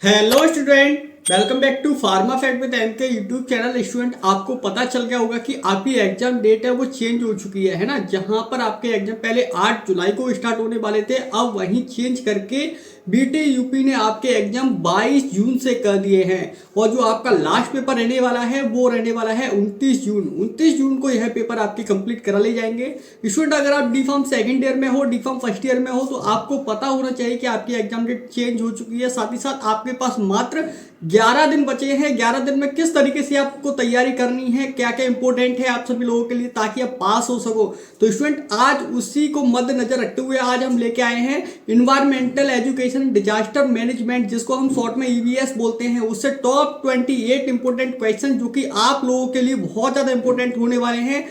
Hello student, welcome back to pharma fact with MK YouTube channel. Student, आपको पता चल गया होगा कि आपकी एग्जाम डेट है वो चेंज हो चुकी है ना। जहां पर आपके एग्जाम पहले 8 जुलाई को स्टार्ट होने वाले थे, अब वहीं चेंज करके बीटी यूपी ने आपके एग्जाम 22 जून से कर दिए हैं। और जो आपका लास्ट पेपर रहने वाला है वो रहने वाला है 29 जून को यह पेपर आपके कंप्लीट करा ले जाएंगे। स्टूडेंट, अगर आप डी फार्म सेकेंड ईयर में हो, डी फार्म फर्स्ट ईयर में हो, तो आपको पता होना चाहिए कि आपकी एग्जाम डेट चेंज हो चुकी है। साथ ही साथ आपके पास मात्र 11 दिन बचे हैं। 11 दिन में किस तरीके से आपको तैयारी करनी है, क्या क्या इंपॉर्टेंट है आप सभी लोगों के लिए ताकि आप पास हो सको। तो स्टूडेंट, आज उसी को मद्देनजर रखते हुए आज हम लेके आए हैं इन्वायरमेंटल एजुकेशन डिजास्टर मैनेजमेंट, जिसको हम शॉर्ट में ईवीएस बोलते हैं, उससे टॉप 28 इंपॉर्टेंट क्वेश्चन जो कि आप लोगों के लिए बहुत ज्यादा इंपॉर्टेंट होने वाले हैं।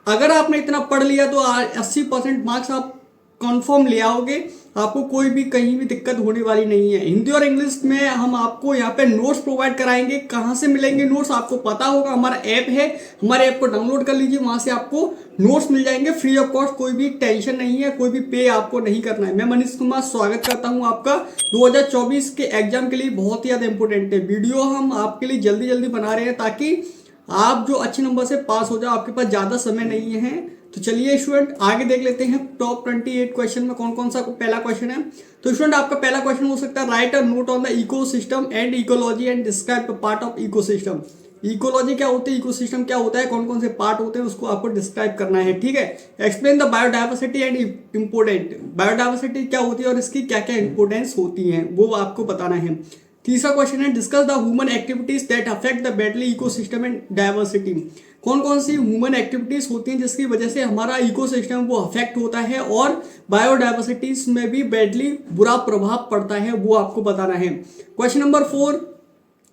अगर आपने इतना पढ़ लिया तो 80% मार्क्स आप कॉन्फर्म ले आओगे। आपको कोई भी कहीं भी दिक्कत होने वाली नहीं है। हिंदी और इंग्लिश में हम आपको यहाँ पे नोट्स प्रोवाइड कराएंगे। कहाँ से मिलेंगे नोट्स आपको पता होगा, हमारा ऐप है, हमारे ऐप को डाउनलोड कर लीजिए, वहां से आपको नोट्स मिल जाएंगे फ्री ऑफ कॉस्ट। कोई भी टेंशन नहीं है, कोई भी पे आपको नहीं करना है। मैं मनीष कुमार स्वागत करता हूँ आपका 2024 के एग्जाम के लिए। बहुत ही ज्यादा इंपॉर्टेंट है वीडियो, हम आपके लिए जल्दी जल्दी बना रहे हैं ताकि आप जो अच्छे नंबर से पास हो जाओ। आपके पास ज्यादा समय नहीं है। तो चलिए स्टूडेंट, आगे देख लेते हैं टॉप 28 क्वेश्चन में कौन कौन सा पहला क्वेश्चन है। तो स्टूडेंट, आपका पहला क्वेश्चन हो सकता है right a note on the ecosystem and ecology and describe the part of ecosystem. Ecology क्या होती है, इकोसिस्टम क्या होता है, कौन कौन से पार्ट होते हैं, उसको आपको डिस्क्राइब करना है। ठीक है। Explain the biodiversity and important. Biodiversity क्या होती है और इसकी क्या क्या इंपोर्टेंस होती है वो आपको बताना है। तीसरा क्वेश्चन है discuss the human activities that affect the badly ecosystem and diversity. कौन कौन सी ह्यूमन एक्टिविटीज होती हैं जिसकी वजह से हमारा इकोसिस्टम वो अफेक्ट होता है और बायोडाइवर्सिटीज में भी बैडली बुरा प्रभाव पड़ता है, वो आपको बताना है। Question number 4,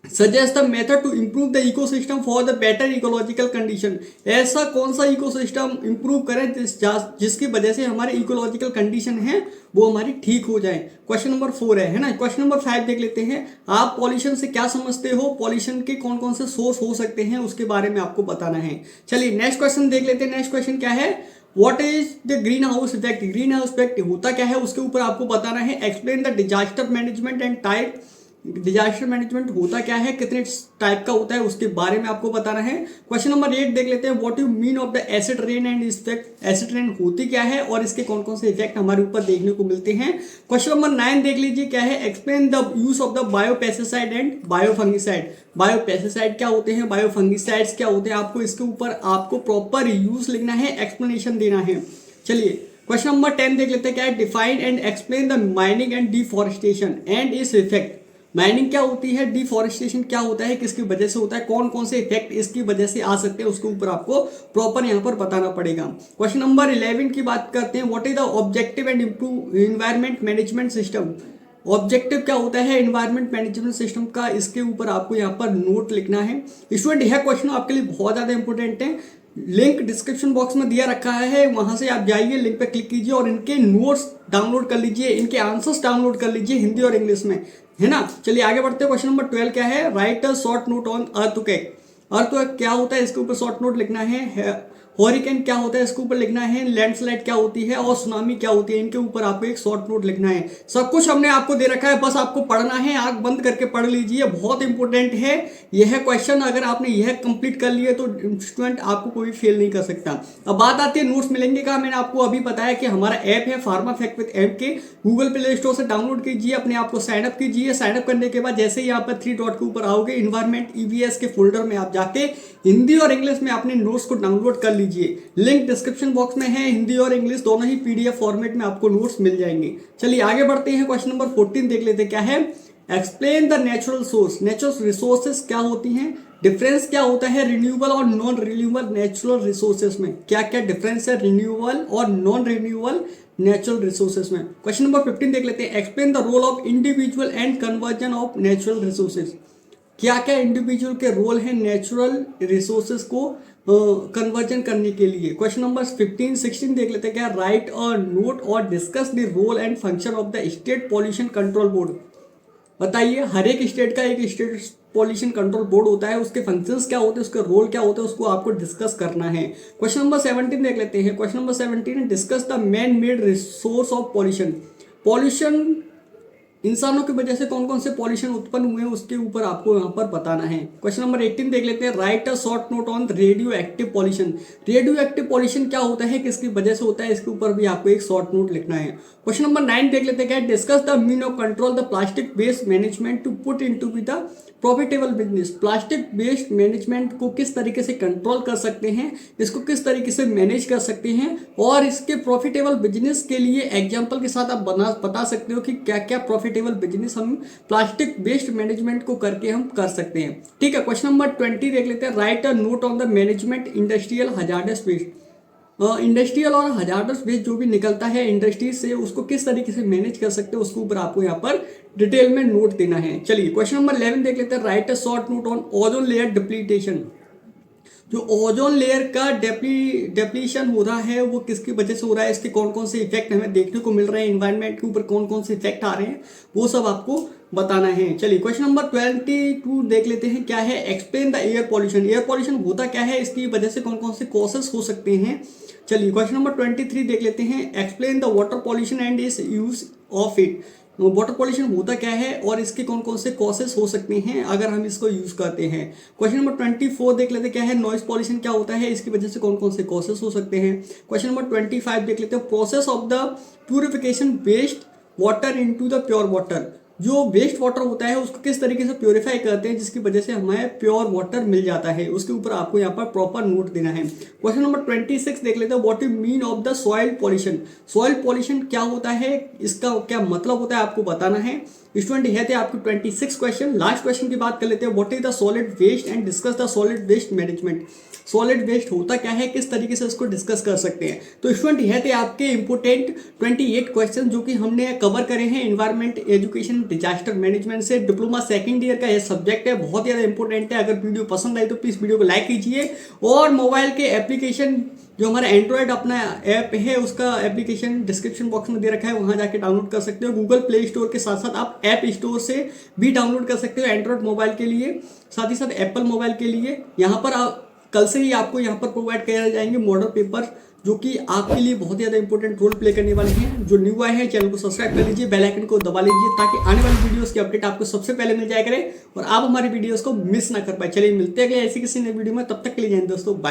suggest the method to improve the ecosystem for the better ecological condition. ऐसा कौन सा इकोसिस्टम इंप्रूव करें जिसकी वजह से हमारे इकोलॉजिकल कंडीशन है वो हमारी ठीक हो जाए। क्वेश्चन नंबर 4 है ना। क्वेश्चन नंबर 5 देख लेते हैं। आप पॉल्यूशन से क्या समझते हो, पॉल्यूशन के कौन कौन से सोर्स हो सकते हैं उसके बारे में आपको बताना है। चलिए नेक्स्ट क्वेश्चन देख लेते हैं। नेक्स्ट क्वेश्चन क्या है, what is the green house effect. Green house effect होता क्या है उसके ऊपर आपको बताना है। Explain the disaster management and type. Disaster management होता क्या है, कितने टाइप का होता है, उसके बारे में आपको बताना है। क्वेश्चन नंबर 8 देख लेते हैं। What you mean of the acid rain and effect. Acid rain होती क्या है और इसके कौन कौन से इफेक्ट हमारे ऊपर देखने को मिलते हैं। क्वेश्चन नंबर 9 देख लीजिए क्या है। Explain the use of the biopesticide and biofungicide. Biopesticide क्या होते हैं, बायोफंगिसाइड्स क्या होते हैं, आपको इसके ऊपर आपको प्रॉपर यूज लिखना है, एक्सप्लेनेशन देना है। चलिए क्वेश्चन नंबर 10 देख लेते हैं क्या है। Define and explain the mining and deforestation and its effect. Mining क्या होती है, डिफॉरेस्टेशन क्या होता है, किसकी वजह से होता है, कौन कौन से इफेक्ट इसकी वजह से आ सकते हैं, उसके ऊपर आपको प्रॉपर यहाँ पर बताना पड़ेगा। क्वेश्चन नंबर 11 की बात करते हैं। What is the objective and improve environment management system. Objective क्या होता है एनवायरमेंट मैनेजमेंट सिस्टम का, इसके ऊपर आपको यहाँ पर नोट लिखना है। स्टूडेंट, यह क्वेश्चन आपके लिए बहुत ज्यादा इंपॉर्टेंट है। लिंक डिस्क्रिप्शन बॉक्स में दिया रखा है, वहां से आप जाइए, लिंक पे क्लिक कीजिए और इनके नोट्स डाउनलोड कर लीजिए, इनके आंसर्स डाउनलोड कर लीजिए हिंदी और इंग्लिश में, है ना। चलिए आगे बढ़ते हैं। क्वेश्चन नंबर 12 क्या है। Right a short note on earthquake. Earthquake क्या होता है इसके ऊपर शॉर्ट नोट लिखना है। हॉरिकेन क्या होता है इसके ऊपर लिखना है। लैंडस्लाइड क्या होती है और सुनामी क्या होती है, इनके ऊपर आपको एक शॉर्ट नोट लिखना है। सब कुछ हमने आपको दे रखा है, बस आपको पढ़ना है, आंख बंद करके पढ़ लीजिए, बहुत इंपॉर्टेंट है यह क्वेश्चन। अगर आपने यह कंप्लीट कर लिया तो स्टूडेंट आपको कोई फेल नहीं कर सकता। अब बात आती है नोट्स मिलेंगे का। मैंने आपको अभी बताया कि हमारा ऐप है फार्मा फैक्ट विद ऐप के, गूगल प्ले स्टोर से डाउनलोड कीजिए, अपने आप को साइन अप कीजिए। साइन अप करने के बाद जैसे ही यहाँ पर 3 डॉट के ऊपर आओगे, इन्वायरमेंट ईवीएस के फोल्डर में आप जाके हिंदी और इंग्लिश में अपने नोट्स को डाउनलोड कर लीजिए। लिंक डिस्क्रिप्शन बॉक्स में है, हिंदी और इंग्लिश दोनों ही पीडीएफ फॉर्मेट में आपको नोट्स मिल जाएंगे। चलिए आगे बढ़ते हैं। क्वेश्चन नंबर 14 देख लेते हैं क्या है। Explain the natural source. Natural resources क्या होती हैं, डिफरेंस क्या होता है रिन्यूएबल और नॉन रिन्यूएबल नेचुरल रिसोर्सेज में, क्या क्या डिफरेंस है रिन्यूएबल और नॉन रिन्यूएबल नेचुरल रिसोर्सेज में। क्वेश्चन नंबर 15 देख लेते हैं। Explain the role of individual and conversion of natural resources. क्या क्या इंडिविजुअल के रोल हैं नेचुरल रिसोर्सेज को कन्वर्जन करने के लिए। क्वेश्चन नंबर 15 16 देख लेते हैं क्या। राइट अ नोट और discuss the role and function of the state pollution control board. बताइए, हर एक स्टेट का एक स्टेट पॉल्यूशन कंट्रोल बोर्ड होता है, उसके फंक्शंस क्या होते हैं, उसके रोल क्या होते हैं, उसको आपको डिस्कस करना है। क्वेश्चन नंबर 17 देख लेते हैं। Question number 17, discuss the man made resource of pollution. Pollution इंसानों की वजह से कौन कौन से पॉल्यूशन उत्पन्न हुए हैं उसके ऊपर आपको यहाँ पर बताना है। क्वेश्चन नंबर 18 देख लेते हैं। Write a short note on radio active pollution. Radio active pollution क्या होता है, किसकी वजह से होता है, इसके ऊपर भी आपको एक शॉर्ट नोट लिखना है। क्वेश्चन नंबर 9 देख लेते हैं। Discuss the mean of control the plastic waste management to put into the profitable business. Plastic waste management को किस तरीके से कंट्रोल कर सकते हैं, इसको किस तरीके से मैनेज कर सकते हैं, और इसके प्रॉफिटेबल बिजनेस के लिए एग्जांपल के साथ आप बता सकते हो कि क्या क्या प्रॉफिटेबल बिजनेस हम प्लास्टिक वेस्ट मैनेजमेंट को करके हम कर सकते हैं। ठीक है, क्वेश्चन नंबर 20 देख लेते हैं। Write a note on the management industrial hazardous waste. Industrial और हजार्डस वेस्ट जो भी निकलता है इंडस्ट्री से, उसको किस तरीके से मैनेज कर सकते हैं, उसके ऊपर आपको यहाँ पर डिटेल में नोट देना है। चलिए क्वेश्चन नंबर 11 देख लेते हैं। Write a short note on ozone layer depletion. जो ओजोन लेयर का डेप्लीशन हो रहा है वो किसकी वजह से हो रहा है, इसके कौन कौन से इफेक्ट हमें देखने को मिल रहे हैं, इन्वायरमेंट के ऊपर कौन कौन से इफेक्ट आ रहे हैं, वो सब आपको बताना है। चलिए क्वेश्चन नंबर 22 देख लेते हैं। क्या है, explain the air pollution. Air pollution होता क्या है, इसकी वजह से कौन कौन से कॉजेस हो सकते हैं। चलिए क्वेश्चन नंबर 23 देख लेते हैं। Explain the water pollution and is use of it. Water pollution होता क्या है और इसके कौन कौन से कॉजेस हो सकते हैं अगर हम इसको यूज करते हैं। क्वेश्चन नंबर 24 देख लेते हैं। क्या है, नॉइज पॉल्यूशन क्या होता है, इसकी वजह से कौन कौन से कॉजेस हो सकते हैं। क्वेश्चन नंबर 25 देख लेते हैं। Process of the purification waste water into the pure water. जो वेस्ट वाटर होता है उसको किस तरीके से प्योरीफाई करते हैं जिसकी वजह से हमें प्योर वाटर मिल जाता है, उसके ऊपर आपको यहाँ पर प्रॉपर नोट देना है। क्वेश्चन नंबर 26 देख लेते हैं। What you mean of the soil pollution. Soil pollution क्या होता है, इसका क्या मतलब होता है, आपको बताना है। स्टूडेंट यह थे आपके 26 क्वेश्चन। लास्ट क्वेश्चन की बात कर लेते हैं। What is the solid waste and discuss the solid waste management. Solid waste होता क्या है, किस तरीके से इसको डिस्कस कर सकते हैं। तो स्टूडेंट यह थे आपके इंपोर्टेंट 28 क्वेश्चन जो कि हमने कवर करे हैं एनवायरमेंट एजुकेशन डिजास्टर मैनेजमेंट से। डिप्लोमा सेकंड ईयर का यह सब्जेक्ट है, बहुत ज़्यादा इंपॉर्टेंट है। अगर वीडियो पसंद आई तो प्लीज़ वीडियो को लाइक कीजिए, और मोबाइल के एप्लीकेशन जो हमारा एंड्रॉयड अपना ऐप है उसका एप्लीकेशन डिस्क्रिप्शन बॉक्स में दे रखा है, वहां जाके डाउनलोड कर सकते हो। गूगल प्ले स्टोर के साथ साथ आप ऐप स्टोर से भी डाउनलोड कर सकते हो एंड्रॉयड मोबाइल के लिए, साथ ही साथ एप्पल मोबाइल के लिए। यहाँ पर कल से ही आपको यहाँ पर प्रोवाइड किए जाएंगे मॉडल पेपर जो कि आपके लिए बहुत ज़्यादा इंपॉर्टेंट रोल प्ले करने वाले हैं। जो न्यू आए हैं चैनल को सब्सक्राइब कर लीजिए, बेल आइकन को दबा लीजिए ताकि आने वाली वीडियोस की अपडेट आपको सबसे पहले मिल जाया करे और आप हमारी वीडियोस को मिस ना कर पाए। चलिए मिलते हैं अगले ऐसी किसी नई वीडियो में, तब तक के लिए जय हिंद दोस्तों, बाय।